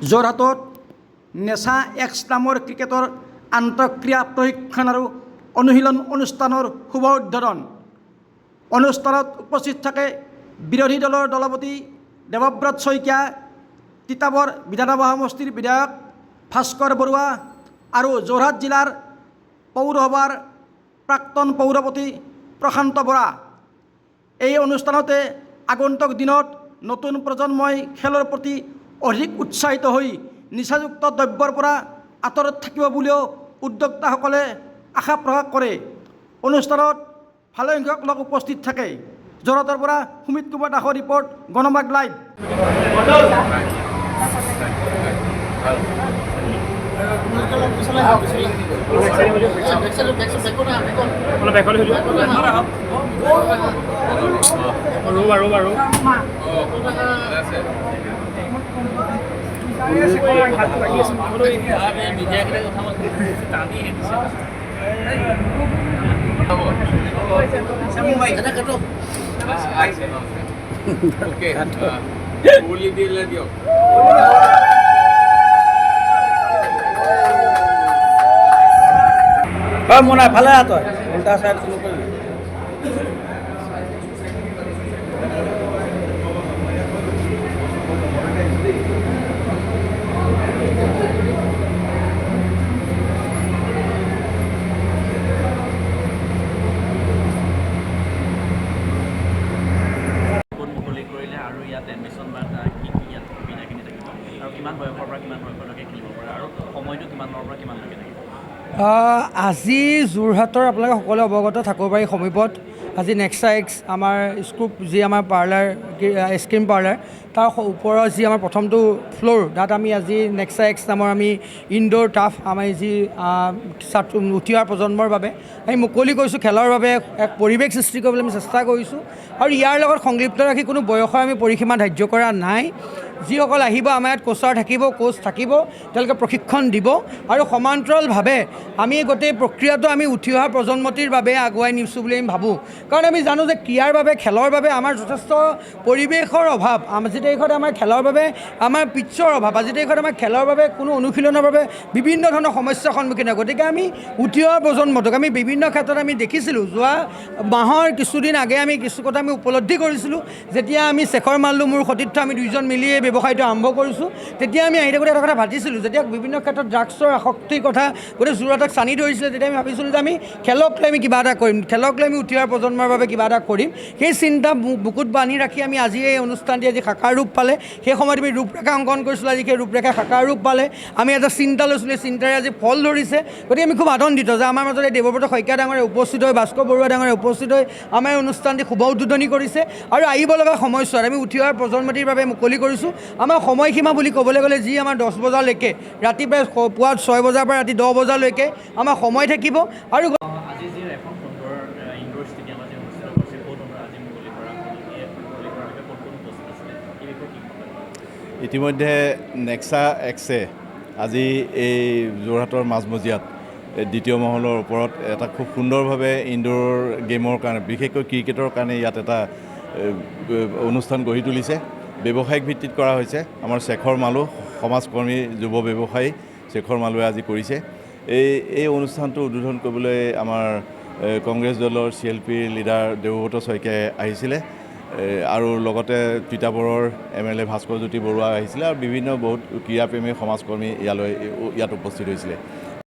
যোৰহাটত নেচা এক্স নামৰ ক্ৰিকেটৰ আন্তঃক্ৰিয়া প্ৰশিক্ষণ আৰু অনুশীলন অনুষ্ঠানৰ শুভ উদ্বোধন। অনুষ্ঠানত উপস্থিত থাকে বিৰোধী দলৰ দলপতি দেৱব্ৰত শইকীয়া, তিতাবৰ বিধানসভা সমষ্টিৰ বিধায়ক ভাস্কৰ বৰুৱা আৰু যোৰহাট জিলাৰ পৌৰসভাৰ প্ৰাক্তন পৌৰপতি প্ৰশান্ত বৰা। এই অনুষ্ঠানতে আগন্তুক দিনত নতুন প্ৰজন্মই খেলৰ প্ৰতি অধিক উৎসাহিত হৈ নিচাযুক্ত দ্ৰব্যৰ পৰা আঁতৰত থাকিব বুলিও উদ্যোক্তাসকলে আশা প্ৰকাশ কৰে। অনুষ্ঠানত ভালেসংখ্যক লোক উপস্থিত থাকে। যোৰহাটৰ পৰা সুমিত কুমাৰ দাসৰ ৰিপৰ্ট, গণমাগ লাইভ। মনে ভালে তই উল্টা চাইড এডমিশ্যন বা কি ইয়াত সুবিধাখিনি থাকিব আৰু কিমান বয়সৰ পৰা কিমান বয়সলৈকে খেলিব পাৰে আৰু সময়টো কিমানৰ পৰা কিমানলৈকে থাকিব? আজি যোৰহাটৰ আপোনালোকে সকলোৱে অৱগত থাকিব পাৰি সমীপত আজি নেক্সা এক্স আমাৰ স্কুপ যি আমাৰ পাৰ্লাৰ আইচক্ৰীম পাৰ্লাৰ তাৰ ওপৰত যি আমাৰ প্ৰথমটো ফ্ল'ৰ তাত আমি আজি নেক্সা এক্স নামৰ আমি ইনডোৰ টাফ আমাৰ যি উঠি অহা প্ৰজন্মৰ বাবে আমি মুকলি কৰিছোঁ, খেলৰ বাবে এক পৰিৱেশ সৃষ্টি কৰিবলৈ আমি চেষ্টা কৰিছোঁ আৰু ইয়াৰ লগত সংলিপ্ত ৰাখি কোনো বয়সৰ আমি পৰিসীমা ধাৰ্য কৰা নাই। যিসকল আহিব আমাৰ ইয়াত কোচাৰ থাকিব, কোচ থাকিব, তেওঁলোকে প্ৰশিক্ষণ দিব আৰু সমান্তৰালভাৱে আমি গোটেই প্ৰক্ৰিয়াটো আমি উঠি অহা প্ৰজন্মটিৰ বাবে আগুৱাই নিছোঁ বুলি আমি ভাবোঁ। কাৰণ আমি জানো যে ক্ৰীড়াৰ বাবে খেলৰ বাবে আমাৰ যথেষ্ট পৰিৱেশৰ অভাৱ। আজি তাৰিখত আমাৰ খেলৰ বাবে আমাৰ পিটছৰ অভাৱ, আজি তাৰিখত আমাৰ খেলৰ বাবে কোনো অনুশীলনৰ বাবে বিভিন্ন ধৰণৰ সমস্যাৰ সন্মুখীন হয়। গতিকে আমি উঠি অহা প্ৰজন্মটোক আমি বিভিন্ন ক্ষেত্ৰত আমি দেখিছিলোঁ, যোৱা মাহৰ কিছুদিন আগে আমি কিছু কথা আমি উপলব্ধি কৰিছিলোঁ। যেতিয়া আমি শেখৰ মাল্লু মোৰ সতীৰ্থ আমি দুইজন মিলি এই ব্যৱসায়টো আৰম্ভ কৰিছোঁ, তেতিয়া আমি আহি থাকোঁতে এটা কথা ভাবিছিলোঁ, যেতিয়া বিভিন্ন ক্ষেত্ৰত ড্ৰাগছৰ আসক্তিৰ কথা গোটেই যোৰহাটক চানি ধৰিছিলে, তেতিয়া আমি ভাবিছিলোঁ যে আমি খেলক লৈ আমি কিবা এটা কৰিম, খেলক লৈ আমি উঠি অহা প্ৰজন্মৰ বাবে কিবা এটা কৰিম। সেই চিন্তা বুকুত বান্ধি ৰাখি আমি আজি এই অনুষ্ঠানটি আজি সাকাৰ ৰূপ পালে। সেই সময়ত আমি ৰূপৰেখা অংকন কৰিছিলোঁ, আজি সেই ৰূপৰেখা সাকাৰ ৰূপ পালে। আমি এটা চিন্তা লৈছিলোঁ, এই চিন্তাৰে আজি ফল ধৰিছে। গতিকে আমি খুব আনন্দিত যে আমাৰ মাজত এই দেৱব্ৰত শইকীয়া ডাঙৰে উপস্থিত হৈ, ভাস্কৰ বৰুৱা ডাঙৰে উপস্থিত হৈ আমাৰ এই অনুষ্ঠানটি শুভ উদ্বোধনী কৰিছে আৰু আহিব লগা সময়ছোৱাত আমি উঠি অহাৰ প্ৰজন্মটিৰ বাবে মুকলি কৰিছোঁ। আমাৰ সময়সীমা বুলি ক'বলৈ গ'লে যি আমাৰ 10 বজালৈকে, ৰাতিপুৱা পুৱা 6 বজাৰ পৰা ৰাতি 10 বজালৈকে আমাৰ সময় থাকিব আৰু আজি যি এখন সুন্দৰ ইনডোৰ ষ্টেডিয়াম আজি অনুষ্ঠিত কৰিছে, ক'ত আজি মুকলি কৰা ইতিমধ্যে নেক্সা এক্সে আজি এই যোৰহাটৰ মাজমজিয়াত দ্বিতীয় মহলৰ ওপৰত এটা খুব সুন্দৰভাৱে ইনডোৰ গেমৰ কাৰণে, বিশেষকৈ ক্ৰিকেটৰ কাৰণে ইয়াত এটা অনুষ্ঠান গঢ়ি তুলিছে। ব্যৱসায়িক ভিত্তিত কৰা হৈছে। আমাৰ শেখৰ মাল্লু সমাজকৰ্মী যুৱ ব্যৱসায়ী শেখৰ মাল্লুৱে আজি কৰিছে। এই অনুষ্ঠানটো উদ্বোধন কৰিবলৈ আমাৰ কংগ্ৰেছ দলৰ CLP লিডাৰ দেৱব্ৰত শইকীয়াই আহিছিলে আৰু লগতে তিতাবৰৰ MLA ভাস্কৰজ্যোতি বৰুৱা আহিছিলে আৰু বিভিন্ন বহুত ক্ৰীড়াপ্ৰেমী সমাজকৰ্মী ইয়াত উপস্থিত হৈছিলে।